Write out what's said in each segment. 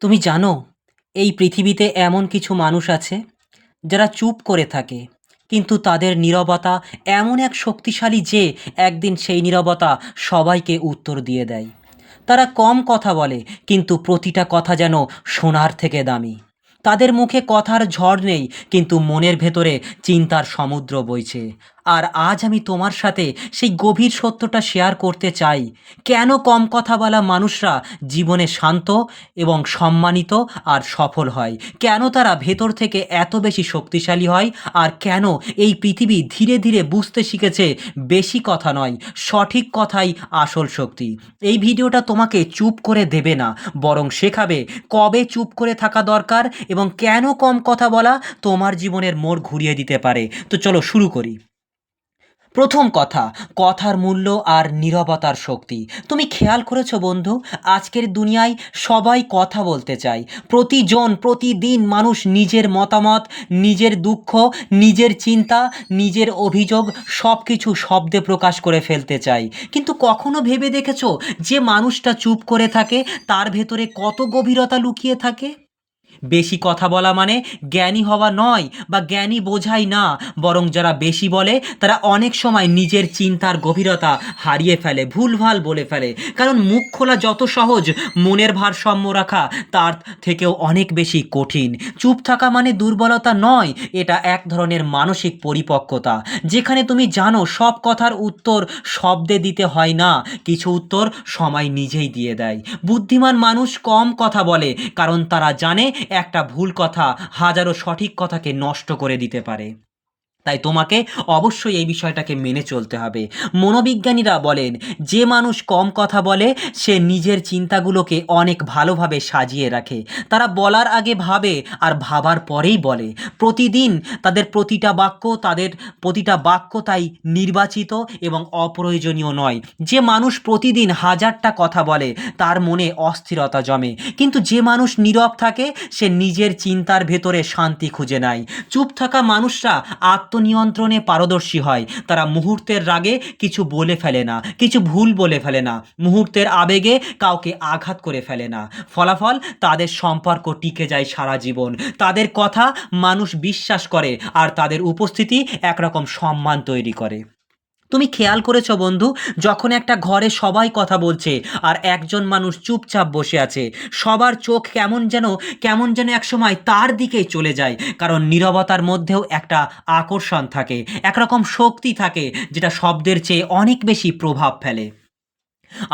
তুমি জানো, এই পৃথিবীতে এমন কিছু মানুষ আছে যারা চুপ করে থাকে, কিন্তু তাদের নীরবতা এমন এক শক্তিশালী যে একদিন সেই নীরবতা সবাইকে উত্তর দিয়ে দেয়। তারা কম কথা বলে, কিন্তু প্রতিটা কথা যেন সোনার থেকে দামি। তাদের মুখে কথার ঝড় নেই, কিন্তু মনের ভেতরে চিন্তার সমুদ্র বইছে। আর আজ আমি তোমার সাথে সেই গভীর সত্যটা শেয়ার করতে চাই। কেন কম কথা বলা মানুষরা জীবনে শান্ত এবং সম্মানিত আর সফল হয়? কেন তারা ভেতর থেকে এত বেশি শক্তিশালী হয়? আর কেন এই পৃথিবী ধীরে ধীরে বুঝতে শিখেছে বেশি কথা নয়, সঠিক কথাই আসল শক্তি? এই ভিডিওটা তোমাকে চুপ করে দেবে না, বরং শেখাবে কবে চুপ করে থাকা দরকার এবং কেন কম কথা বলা তোমার জীবনের মোড় ঘুরিয়ে দিতে পারে। তো চলো শুরু করি। প্রথম কথা, কথার মূল্য আর নীরবতার শক্তি। তুমি খেয়াল করেছো বন্ধু, আজকের দুনিয়ায় সবাই কথা বলতে চায়। প্রতিদিন মানুষ নিজের মতামত, নিজের দুঃখ, নিজের চিন্তা, নিজের অভিযোগ সব কিছু শব্দে প্রকাশ করে ফেলতে চায়। কিন্তু কখনো ভেবে দেখেছো যে মানুষটা চুপ করে থাকে তার ভেতরে কত গভীরতা লুকিয়ে থাকে? বেশি কথা বলা মানে জ্ঞানী হওয়া নয়, বা জ্ঞানী বোঝাই না, বরং যারা বেশি বলে তারা অনেক সময় নিজের চিন্তার গভীরতা হারিয়ে ফেলে, ভুলভাল বলে ফেলে। কারণ মুখ খোলা যত সহজ, মনের ভারসাম্য রাখা তার থেকেও অনেক বেশি কঠিন। চুপ থাকা মানে দুর্বলতা নয়, এটা এক ধরনের মানসিক পরিপক্কতা, যেখানে তুমি জানো সব কথার উত্তর শব্দে দিতে হয় না, কিছু উত্তর সময় নিজেই দিয়ে দেয়। বুদ্ধিমান মানুষ কম কথা বলে, কারণ তারা জানে একটা ভুল কথা হাজারো সঠিক কথাকে নষ্ট করে দিতে পারে। তাই তোমাকে অবশ্যই এই বিষয়টাকে মেনে চলতে হবে। মনোবিজ্ঞানীরা বলেন, যে মানুষ কম কথা বলে সে নিজের চিন্তাগুলোকে অনেক ভালোভাবে সাজিয়ে রাখে। তারা বলার আগে ভাবে আর ভাবার পরেই বলে। প্রতিদিন তাদের প্রতিটা বাক্য তাই নির্বাচিত এবং অপ্রয়োজনীয় নয়। যে মানুষ প্রতিদিন হাজারটা কথা বলে তার মনে অস্থিরতা জমে, কিন্তু যে মানুষ নীরব থাকে সে নিজের চিন্তার ভেতরে শান্তি খুঁজে নেয়। চুপ থাকা মানুষরা আত্মনিয়ন্ত্রণে পারদর্শী হয়। তারা মুহূর্তের রাগে কিছু বলে ফেলে না, কিছু ভুল বলে ফেলে না, মুহূর্তের আবেগে কাউকে আঘাত করে ফেলে না। ফলাফল, তাদের সম্পর্ক টিকে যায় সারা জীবন। তাদের কথা মানুষ বিশ্বাস করে, আর তাদের উপস্থিতি একরকম সম্মান তৈরি করে। তুমি খেয়াল করেছো বন্ধু, যখন একটা ঘরে সবাই কথা বলছে আর একজন মানুষ চুপচাপ বসে আছে, সবার চোখ কেমন যেন একসময় তার দিকেই চলে যায়। কারণ নীরবতার মধ্যেও একটা আকর্ষণ থাকে, একরকম শক্তি থাকে, যেটা শব্দের চেয়ে অনেক বেশি প্রভাব ফেলে।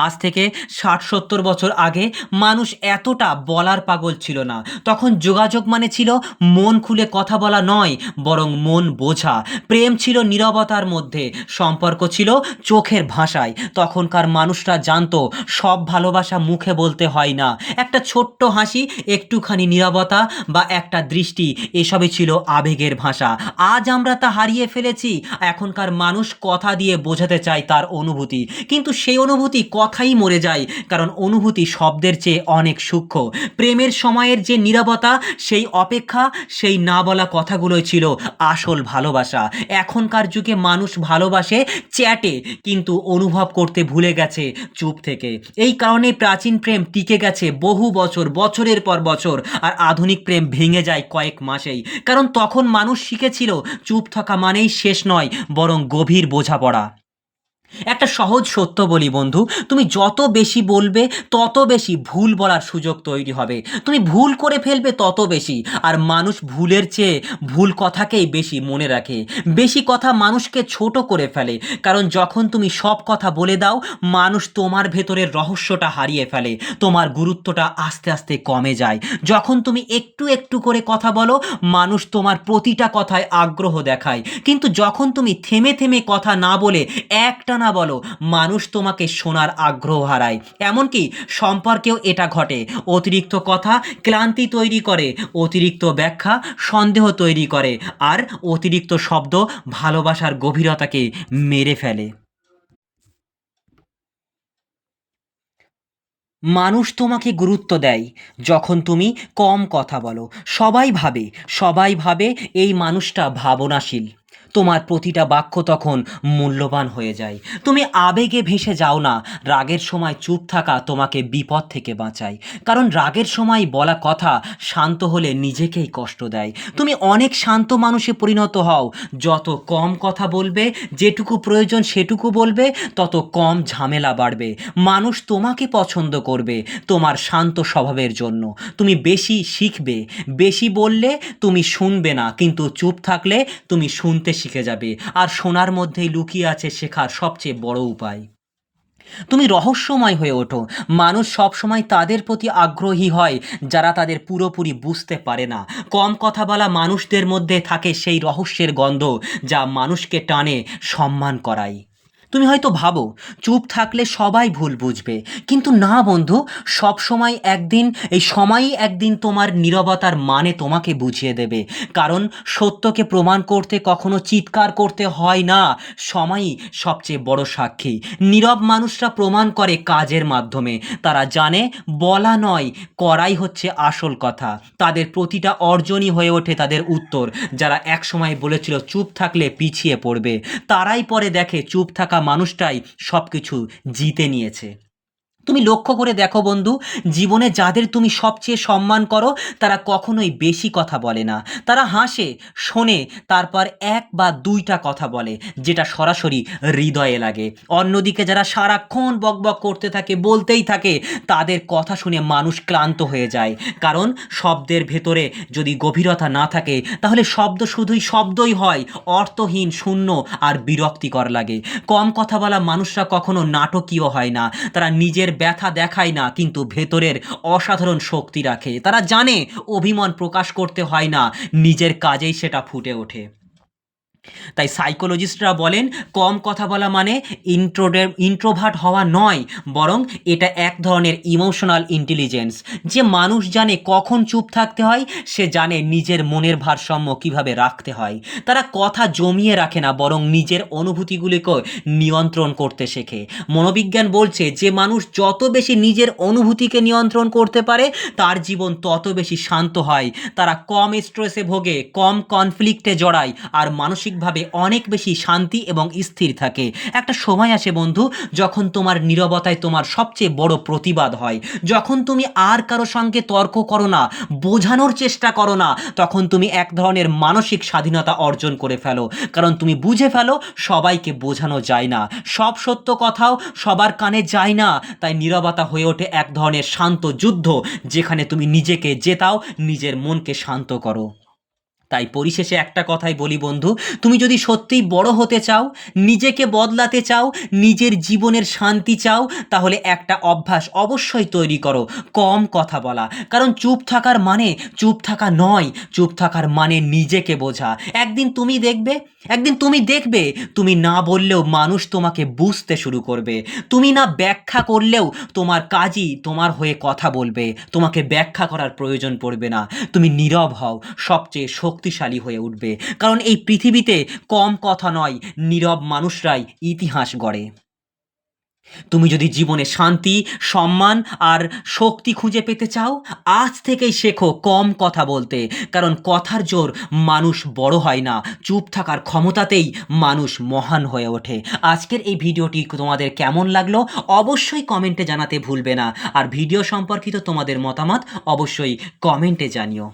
আজ থেকে 60-70 বছর আগে মানুষ এতটা বলার পাগল ছিল না। তখন যোগাযোগ মানে ছিল মন খুলে কথা বলা নয়, বরং মন বোঝা। প্রেম ছিল নীরবতার মধ্যে, সম্পর্ক ছিল চোখের ভাষায়। তখনকার মানুষরা জানতো সব ভালোবাসা মুখে বলতে হয় না, একটা ছোট্ট হাসি, একটুখানি নীরবতা বা একটা দৃষ্টি, এসবই ছিল আবেগের ভাষা। আজ আমরা তা হারিয়ে ফেলেছি। এখনকার মানুষ কথা দিয়ে বোঝাতে চায় তার অনুভূতি, কিন্তু সেই অনুভূতি কথাই মরে যায়, কারণ অনুভূতি শব্দের চেয়ে অনেক সূক্ষ্ম। প্রেমের সময়ের যে নীরবতা, সেই অপেক্ষা, সেই না বলা কথাগুলোই ছিল আসল ভালোবাসা। এখনকার যুগে মানুষ ভালোবাসে চ্যাটে, কিন্তু অনুভব করতে ভুলে গেছে চুপ থেকে। এই কারণে প্রাচীন প্রেম টিকে গেছে বহু বছর, বছরের পর বছর, আর আধুনিক প্রেম ভেঙে যায় কয়েক মাসেই। কারণ তখন মানুষ শিখেছিল চুপ থাকা মানেই শেষ নয়, বরং গভীর বোঝাপড়া। একটা সহজ সত্য বলি বন্ধু, তুমি যত বেশি বলবে তত বেশি ভুল বলার সুযোগ তৈরি হবে। তুমি ভুল করে ফেলবে তত বেশি। আর মানুষ ভুলের চেয়ে ভুল কথাকেই বেশি মনে রাখে। বেশি কথা মানুষকে ছোট করে ফেলে, কারণ যখন তুমি সব কথা বলে দাও, মানুষ তোমার ভেতরের রহস্যটা হারিয়ে ফেলে, তোমার গুরুত্বটা আস্তে আস্তে কমে যায়। যখন তুমি একটু একটু করে কথা বলো, মানুষ তোমার প্রতিটা কথায় আগ্রহ দেখায়। কিন্তু যখন তুমি থেমে থেমে কথা না বলে একটানা বলো, মানুষ তোমাকে শোনার আগ্রহ হারায়। এমনকি সম্পর্কেও এটা ঘটে। অতিরিক্ত কথা ক্লান্তি তৈরি করে, অতিরিক্ত ব্যাখ্যা সন্দেহ তৈরি করে, আর অতিরিক্ত শব্দ ভালোবাসার গভীরতাকে মেরে ফেলে। মানুষ তোমাকে গুরুত্ব দেয় যখন তুমি কম কথা বলো। সবাই ভাবে এই মানুষটা ভাবনাশীল। তোমার প্রতিটা বাক্য তখন মূল্যবান হয়ে যায়। তুমি আবেগে ভেসে যাও না। রাগের সময় চুপ থাকা তোমাকে বিপদ থেকে বাঁচায়। কারণ রাগের সময় বলা কথা শান্ত হলে নিজেকেই কষ্ট দেয়। তুমি অনেক শান্ত মানুষে পরিণত হও। যত কম কথা বলবে, যেটুকু প্রয়োজন সেটুকু বলবে, তত কম ঝামেলা বাড়বে। মানুষ তোমাকে পছন্দ করবে তোমার শান্ত স্বভাবের জন্য। তুমি বেশি শিখবে। বেশি বললে তুমি শুনবে না, কিন্তু চুপ থাকলে তুমি শুনতে শিখে যাবে। আর শোনার মধ্যেই লুকিয়ে আছে শেখার সবচেয়ে বড় উপায়। তুমি রহস্যময় হয়ে ওঠো। মানুষ সবসময় তাদের প্রতি আগ্রহী হয় যারা তাদের পুরোপুরি বুঝতে পারে না। কম কথা বলা মানুষদের মধ্যে থাকে সেই রহস্যের গন্ধ যা মানুষকে টানে, সম্মান করায়। তুমি হয়তো ভাবো চুপ থাকলে সবাই ভুল বুঝবে, কিন্তু না বন্ধু, সব সময় একদিন এই সময়ই একদিন তোমার নীরবতার মানে তোমাকে বুঝিয়ে দেবে। কারণ সত্যকে প্রমাণ করতে কখনো চিৎকার করতে হয় না। সময়ই সবচেয়ে বড় সাক্ষী। নীরব মানুষরা প্রমাণ করে কাজের মাধ্যমে। তারা জানে বলা নয়, করাই হচ্ছে আসল কথা। তাদের প্রতিটা অর্জনই হয়ে ওঠে তাদের উত্তর। যারা একসময় বলেছিল চুপ থাকলে পিছিয়ে পড়বে, তারাই পরে দেখে চুপ থাকা মানুষটাই সব কিছু জিতে নিয়েছে। তুমি লক্ষ্য করে দেখো বন্ধু, জীবনে যাদের তুমি সবচেয়ে সম্মান করো তারা কখনোই বেশি কথা বলে না। তারা হাসে, শোনে, তারপর এক বা দুইটা কথা বলে যেটা সরাসরি হৃদয়ে লাগে। অন্যদিকে যারা সারাক্ষণ বকবক করতে থাকে, বলতেই থাকে, তাদের কথা শুনে মানুষ ক্লান্ত হয়ে যায়। কারণ শব্দের ভেতরে যদি গভীরতা না থাকে তাহলে শব্দ শুধুই শব্দই হয়, অর্থহীন, শূন্য আর বিরক্তিকর লাগে। কম কথা বলা মানুষরা কখনো নাটকীয় হয় না। তারা নিজের ব্যথা দেখায় না, কিন্তু ভেতরের অসাধারণ শক্তি রাখে। তারা জানে অভিমান প্রকাশ করতে হয় না, নিজের কাজেই সেটা ফুটে ওঠে। তাই সাইকোলজিস্টরা বলেন কম কথা বলা মানে ইন্ট্রোভার্ট হওয়া নয়, বরং এটা এক ধরনের ইমোশনাল ইন্টেলিজেন্স। যে মানুষ জানে কখন চুপ থাকতে হয়, সে জানে নিজের মনের ভারসাম্য কিভাবে রাখতে হয়। তারা কথা জমিয়ে রাখে না, বরং নিজের অনুভূতিগুলিকে নিয়ন্ত্রণ করতে শেখে। মনোবিজ্ঞান বলছে যে মানুষ যত বেশি নিজের অনুভূতিকে নিয়ন্ত্রণ করতে পারে তার জীবন তত বেশি শান্ত হয়। তারা কম স্ট্রেসে ভোগে, কম কনফ্লিক্টে জড়ায়, আর মানসিকভাবে অনেক বেশি শান্তি এবং স্থির থাকে। একটা সময় আসে বন্ধু, যখন তোমার নীরবতায় তোমার সবচেয়ে বড় প্রতিবাদ হয়। যখন তুমি আর কারো সঙ্গে তর্ক করো না, বোঝানোর চেষ্টা করো না, তখন তুমি এক ধরনের মানসিক স্বাধীনতা অর্জন করে ফেলো। কারণ তুমি বুঝে ফেলো সবাইকে বোঝানো যায় না, সব সত্য কথাও সবার কানে যায় না। তাই নীরবতা হয়ে ওঠে এক ধরনের শান্ত যুদ্ধ, যেখানে তুমি নিজেকে জেতাও, নিজের মনকে শান্ত করো। তাই পরিশেষে একটা কথাই বলি বন্ধু, তুমি যদি সত্যিই বড় হতে চাও, নিজেকে বদলাতে চাও, নিজের জীবনের শান্তি চাও, তাহলে একটা অভ্যাস অবশ্যই তৈরি করো, কম কথা বলা। কারণ চুপ থাকার মানে চুপ থাকা নয়, চুপ থাকার মানে নিজেকে বোঝা। একদিন তুমি দেখবে তুমি না বললেও মানুষ তোমাকে বুঝতে শুরু করবে। তুমি না ব্যাখ্যা করলেও তোমার কাজই তোমার হয়ে কথা বলবে। তোমাকে ব্যাখ্যা করার প্রয়োজন পড়বে না। তুমি নীরব হও, সবচেয়ে শক্তিশালী হয়ে উঠবে। কারণ এই পৃথিবীতে কম কথা নয়, নীরব মানুষরাই ইতিহাস গড়ে। তুমি যদি জীবনে শান্তি, সম্মান আর শক্তি খুঁজে পেতে চাও, আজ থেকেই শেখো কম কথা বলতে। কারণ কথার জোর মানুষ বড় হয় না, চুপ থাকার ক্ষমতাতেই মানুষ মহান হয়ে ওঠে। আজকের এই ভিডিওটি তোমাদের কেমন লাগলো অবশ্যই কমেন্টে জানাতে ভুলবে না। আর ভিডিও সম্পর্কিত তোমাদের মতামত অবশ্যই কমেন্টে জানিও।